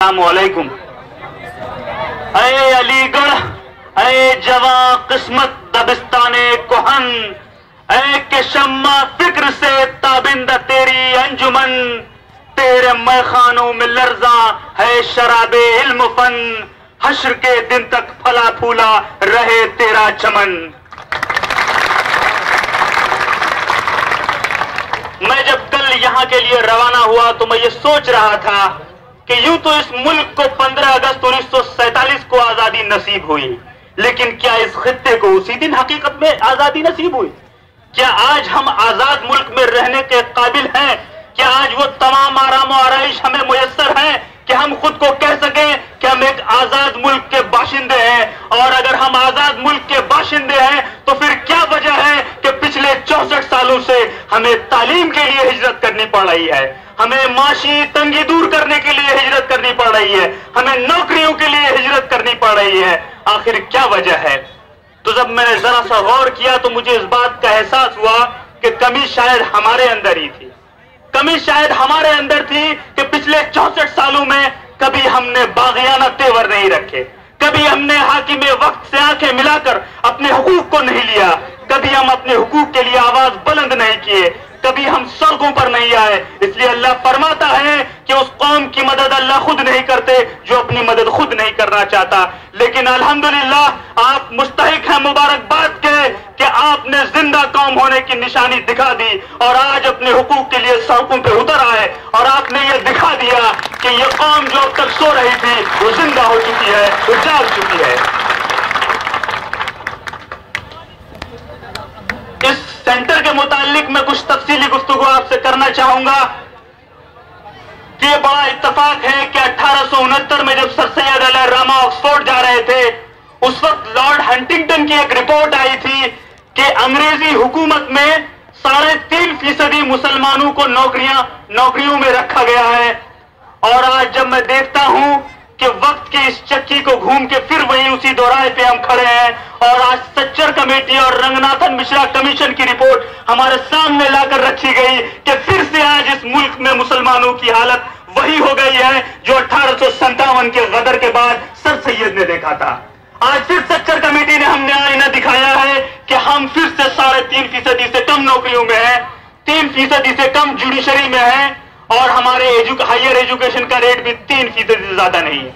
अस्सलामुअलैकुम। अय अलीगढ़, अय जवा किस्मत दबिस्ताने कोहन, अय के शम्मा फिक्र से ताबिंदा तेरी अंजुमन, तेरे मैखानों में लर्जा है शराबे इल्म फन, हश्र के दिन तक फला फूला रहे तेरा चमन। मैं जब कल यहां के लिए रवाना हुआ तो मैं ये सोच रहा था कि यूं तो इस मुल्क को 15 अगस्त 1947 को आजादी नसीब हुई, लेकिन क्या इस खित्ते को उसी दिन हकीकत में आजादी नसीब हुई? क्या आज हम आजाद मुल्क में रहने के काबिल हैं? क्या आज वो तमाम आराम और आराइश हमें मुयस्सर हैं कि हम खुद को कह सकें कि हम एक आजाद मुल्क के बाशिंदे हैं? और अगर हम आजाद मुल्क के बाशिंदे हैं तो फिर क्या वजह है कि पिछले 64 सालों से हमें तालीम के लिए हिजरत करनी पड़ रही है, हमें माशी तंगी दूर करने के लिए हिजरत करनी पड़ रही है, हमें नौकरियों के लिए हिजरत करनी पड़ रही है? आखिर क्या वजह है? तो जब मैंने जरा सा गौर किया तो मुझे इस बात का एहसास हुआ कि कमी शायद हमारे अंदर ही थी। कमी शायद हमारे अंदर थी कि पिछले 64 सालों में कभी हमने बागियाना तेवर नहीं रखे, कभी हमने हाकिमे वक्त से आंखें मिलाकर अपने हुकूक को नहीं लिया, कभी हम अपने हुकूक के लिए आवाज बुलंद नहीं किए, कभी हम सड़कों पर नहीं आए। इसलिए अल्लाह फरमाता है कि उस कौम की मदद अल्लाह खुद नहीं करते जो अपनी मदद खुद नहीं करना चाहता। लेकिन अल्हम्दुलिल्लाह आप मुस्तहिक हैं मुबारकबाद के कि आपने जिंदा कौम होने की निशानी दिखा दी और आज अपने हुकूक के लिए सड़कों पे उतर आए और आपने ये दिखा दिया कि ये कौम जो अब तक सो रही थी वो जिंदा हो चुकी है, वो जाग चुकी है। इस सेंटर के मुतालिक मैं कुछ तफसीली गुफ्तगू आपसे करना चाहूंगा कि ये बड़ा इत्तेफाक है कि 1869 में जब सर सैयद अलैहिर्रहमा ऑक्सफोर्ड जा रहे थे उस वक्त लॉर्ड हंटिंगटन की एक रिपोर्ट आई थी कि अंग्रेजी हुकूमत में 3.5% मुसलमानों को नौकरियों में रखा गया है। और आज जब मैं देखता हूं कि वक्त की इस चक्की को घूम के फिर वही उसी दोराहे पे हम खड़े हैं और आज सच्चर कमेटी और रंगनाथन मिश्रा कमीशन की रिपोर्ट हमारे सामने लाकर रखी गई कि फिर से आज इस मुल्क में मुसलमानों की हालत वही हो गई है जो 1857 के गदर के बाद सर सैयद ने देखा था। आज फिर सच्चर कमेटी ने हमने आईना दिखाया है कि हम फिर से 3.5% से कम नौकरियों में हैं, 3% से कम जुडिशरी में हैं और हमारे हायर एजुकेशन का रेट भी 3% से ज्यादा नहीं है।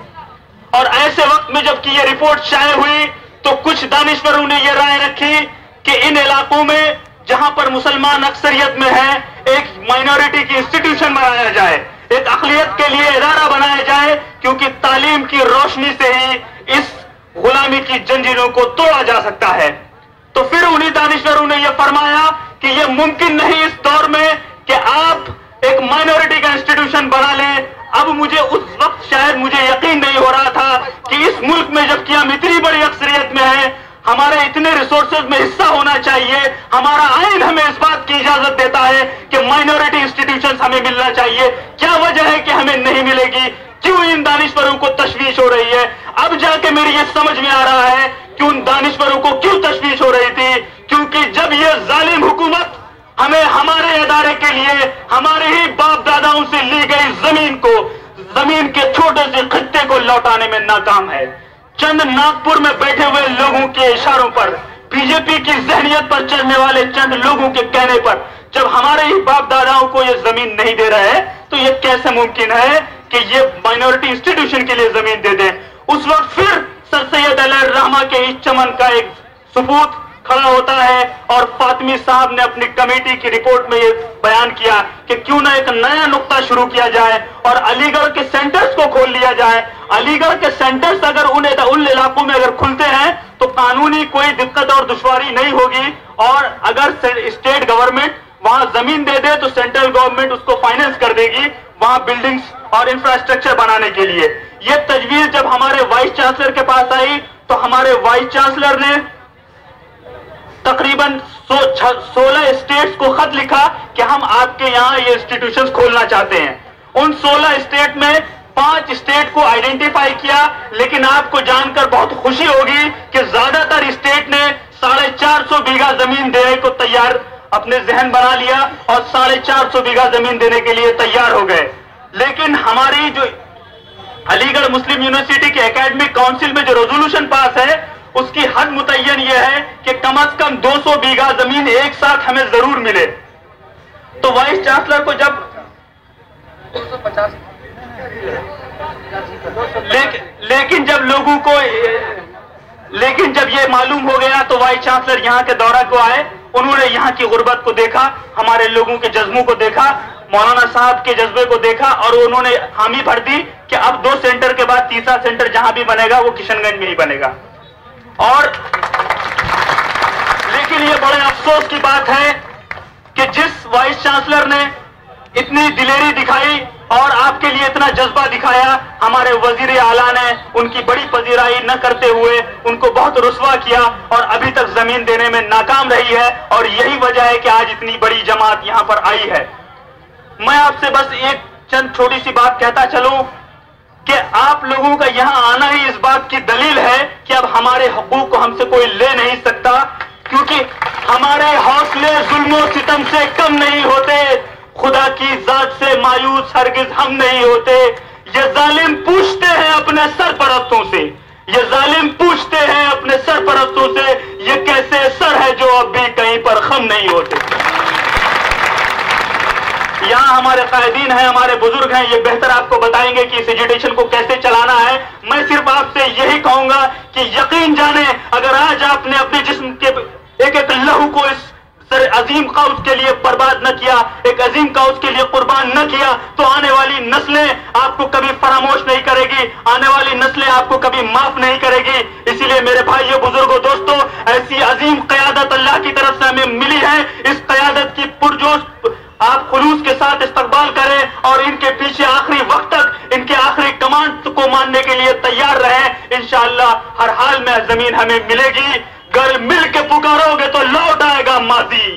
और ऐसे वक्त में जबकि ये रिपोर्ट शाये हुई तो कुछ दानिश्वरों ने यह राय रखी कि इन इलाकों में जहां पर मुसलमान अक्सरियत में है एक माइनॉरिटी की इंस्टीट्यूशन बनाया जाए, एक अक़लियत के लिए इदारा बनाया जाए, क्योंकि तालीम की रोशनी से ही इस गुलामी की जंजीरों को तोड़ा जा सकता है। तो फिर उन्हीं दानिश्वरों ने यह फरमाया कि यह मुमकिन नहीं इस दौर में कि आप एक माइनॉरिटी का इंस्टीट्यूशन बना लें। अब मुझे उस वक्त शायद मुझे यकीन नहीं हो रहा था कि इस मुल्क में जबकि हम इतनी बड़ी अक्सरियत में हैं, हमारे इतने रिसोर्सेज में हिस्सा होना चाहिए, हमारा आइन हमें इस बात की इजाजत देता है कि माइनॉरिटी इंस्टीट्यूशंस हमें मिलना चाहिए। क्या वजह है कि हमें नहीं मिलेगी? क्यों इन दानिश्वरों को तशवीश हो रही है? अब जाके मेरी ये समझ में आ रहा है कि उन दानिश्वरों को क्यों तशवीश हो रही थी, क्योंकि जब ये जालिम हुकूमत हमें हमारे इदारे के लिए हमारे ही बाप दादाओं से ली गई जमीन के छोटे से खित्ते को लौटाने में नाकाम है, चंद नागपुर में बैठे हुए लोगों के इशारों पर, बीजेपी की जहनियत पर चलने वाले चंद लोगों के कहने पर जब हमारे ही बाप दादाओं को ये जमीन नहीं दे रहे हैं तो ये कैसे मुमकिन है कि ये माइनॉरिटी इंस्टीट्यूशन के लिए जमीन दे दें? उस वक्त फिर सर सैयद अलैहिर्रहमा के इस चमन का एक सबूत खड़ा होता है और फातिमी साहब ने अपनी कमेटी की रिपोर्ट में यह बयान किया कि क्यों ना एक नया नुक्ता शुरू किया जाए और अलीगढ़ के सेंटर्स को खोल लिया जाए। अलीगढ़ के सेंटर्स अगर उन इलाकों में अगर खुलते हैं तो कानूनी कोई दिक्कत और दुश्वारी नहीं होगी और अगर स्टेट गवर्नमेंट वहां जमीन दे दे तो सेंट्रल गवर्नमेंट उसको फाइनेंस कर देगी वहां बिल्डिंग्स और इंफ्रास्ट्रक्चर बनाने के लिए। यह तजवीज जब हमारे वाइस चांसलर के पास आई तो हमारे वाइस चांसलर ने तकरीबन 16 स्टेट्स को खत लिखा कि हम आपके यहाँ ये इंस्टीट्यूशंस खोलना चाहते हैं। उन 16 स्टेट में 5 स्टेट को आइडेंटिफाई किया, लेकिन आपको जानकर बहुत खुशी होगी कि ज्यादातर स्टेट ने 450 बीघा जमीन देने को तैयार अपने जहन बना लिया और 450 बीघा जमीन देने के लिए तैयार हो गए। लेकिन हमारी जो अलीगढ़ मुस्लिम यूनिवर्सिटी के एकेडमिक काउंसिल में जो रेजोल्यूशन पास है उसकी हद मुतय्यन यह है कि कम से कम 200 बीघा जमीन एक साथ हमें जरूर मिले। तो वाइस चांसलर को जब 250 लेकिन जब लोगों को जब ये मालूम हो गया तो वाइस चांसलर यहां के दौरा को आए। उन्होंने यहां की गुर्बत को देखा, हमारे लोगों के जज्बों को देखा, मौलाना साहब के जज्बे को देखा और उन्होंने हामी भर दी कि अब 2 सेंटर के बाद तीसरा सेंटर जहां भी बनेगा वो किशनगंज में ही बनेगा। और लेकिन ये बड़े अफसोस की बात है कि जिस वाइस चांसलर ने इतनी दिलेरी दिखाई और आपके लिए इतना जज्बा दिखाया, हमारे वजीर आला ने उनकी बड़ी पजीराई न करते हुए उनको बहुत रुस्वा किया और अभी तक जमीन देने में नाकाम रही है। और यही वजह है कि आज इतनी बड़ी जमात यहां पर आई है। मैं आपसे बस एक चंद छोटी सी बात कहता चलूं कि आप लोगों का यहां आना ही इस बात की दलील है कि अब हमारे हकूक को हमसे कोई ले नहीं सकता, क्योंकि हमारे हौसले जुल्म सितम से कम नहीं होते, खुदा की जात से मायूस हरगिज हम नहीं होते। ये जालिम पूछते हैं अपने सरपरस्तों से, ये जालिम पूछते हैं अपने सरपरस्तों से, ये कैसे सर है जो अब भी कहीं पर खम नहीं होते। यहां हमारे कायदीन हैं, हमारे बुजुर्ग हैं, ये बेहतर आपको बताएंगे कि इस एजुटेशन को कैसे चलाना है। मैं सिर्फ आपसे यही कहूंगा कि यकीन जाने, अगर आज आपने अपने जिस्म के एक एक लहू को इस अजीम कौस के लिए बर्बाद न किया, एक अजीम कौस के लिए कुर्बान न किया, तो आने वाली नस्लें आपको कभी फरामोश नहीं करेगी, आने वाली नस्लें आपको कभी माफ नहीं करेगी। इसीलिए मेरे भाइयों, बुजुर्गों, दोस्तों, ऐसी अजीम क़यादत अल्लाह की तरफ से हमें मिली है। इस क़यादत की पुरजोश आप खुलूस के साथ इस्तकबाल करें और इनके पीछे आखिरी वक्त तक इनके आखिरी कमांड को मानने के लिए तैयार रहें। इंशाअल्लाह हर हाल में जमीन हमें मिलेगी। घर मिल के पुकारोगे तो लौट आएगा माजी,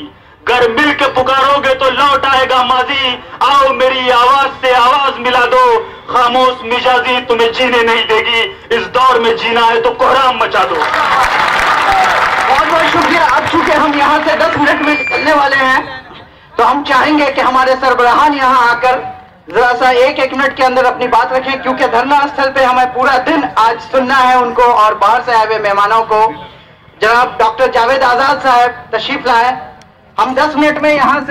घर मिल के पुकारोगे तो लौट आएगा माजी। आओ मेरी आवाज से आवाज मिला दो, खामोश मिजाजी तुम्हें जीने नहीं देगी, इस दौर में जीना है तो कोहराम मचा दो। बहुत बहुत शुक्रिया। अब चूंकि हम यहाँ से 10 मिनट में निकलने वाले हैं, तो हम चाहेंगे कि हमारे सरबराहान यहाँ आकर जरा सा एक मिनट के अंदर अपनी बात रखें, क्योंकि धरना स्थल पे हमें पूरा दिन आज सुनना है उनको और बाहर से आए हुए मेहमानों को। जनाब डॉक्टर जावेद आजाद साहब तशरीफ लाए। हम 10 मिनट में यहाँ से